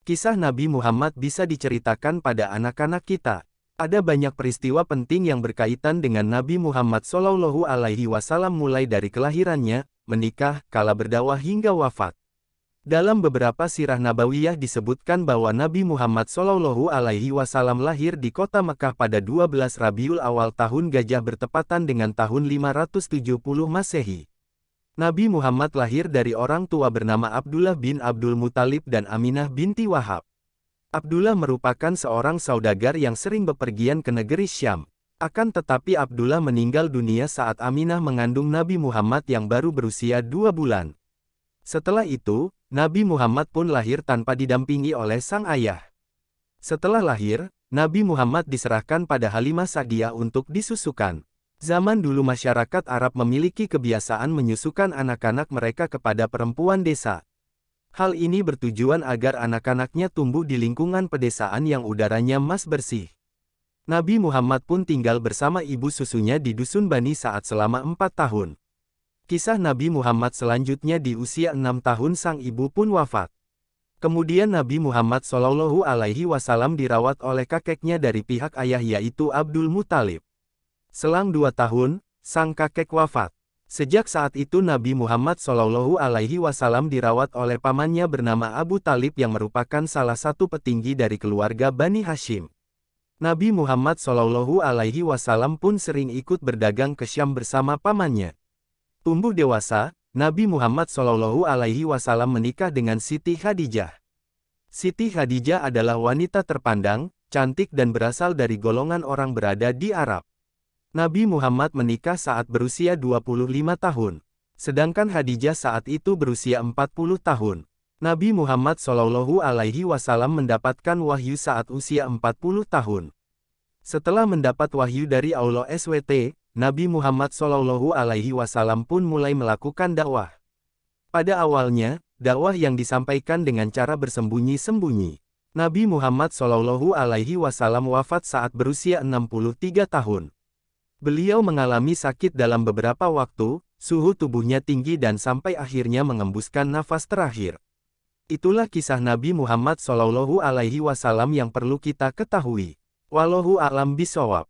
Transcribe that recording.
Kisah Nabi Muhammad bisa diceritakan pada anak-anak kita. Ada banyak peristiwa penting yang berkaitan dengan Nabi Muhammad SAW mulai dari kelahirannya, menikah, kala berdakwah hingga wafat. Dalam beberapa sirah nabawiyah disebutkan bahwa Nabi Muhammad SAW lahir di kota Mekah pada 12 Rabiul Awal tahun Gajah bertepatan dengan tahun 570 Masehi. Nabi Muhammad lahir dari orang tua bernama Abdullah bin Abdul Muthalib dan Aminah binti Wahab. Abdullah merupakan seorang saudagar yang sering bepergian ke negeri Syam. Akan tetapi Abdullah meninggal dunia saat Aminah mengandung Nabi Muhammad yang baru berusia 2 bulan. Setelah itu, Nabi Muhammad pun lahir tanpa didampingi oleh sang ayah. Setelah lahir, Nabi Muhammad diserahkan pada Halimah Sa'diyah untuk disusukan. Zaman dulu masyarakat Arab memiliki kebiasaan menyusukan anak-anak mereka kepada perempuan desa. Hal ini bertujuan agar anak-anaknya tumbuh di lingkungan pedesaan yang udaranya mas bersih. Nabi Muhammad pun tinggal bersama ibu susunya di dusun Bani Sa'ad selama 4 tahun. Kisah Nabi Muhammad selanjutnya di usia 6 tahun sang ibu pun wafat. Kemudian Nabi Muhammad SAW dirawat oleh kakeknya dari pihak ayah yaitu Abdul Muthalib. Selang 2 tahun, sang kakek wafat. Sejak saat itu Nabi Muhammad SAW dirawat oleh pamannya bernama Abu Talib yang merupakan salah satu petinggi dari keluarga Bani Hashim. Nabi Muhammad SAW pun sering ikut berdagang ke Syam bersama pamannya. Tumbuh dewasa, Nabi Muhammad SAW menikah dengan Siti Khadijah. Siti Khadijah adalah wanita terpandang, cantik dan berasal dari golongan orang berada di Arab. Nabi Muhammad menikah saat berusia 25 tahun. Sedangkan Khadijah saat itu berusia 40 tahun. Nabi Muhammad SAW mendapatkan wahyu saat usia 40 tahun. Setelah mendapat wahyu dari Allah SWT, Nabi Muhammad SAW pun mulai melakukan dakwah. Pada awalnya, dakwah yang disampaikan dengan cara bersembunyi-sembunyi. Nabi Muhammad SAW wafat saat berusia 63 tahun. Beliau mengalami sakit dalam beberapa waktu, suhu tubuhnya tinggi dan sampai akhirnya mengembuskan nafas terakhir. Itulah kisah Nabi Muhammad SAW yang perlu kita ketahui. Wallahu a'lam bishawab.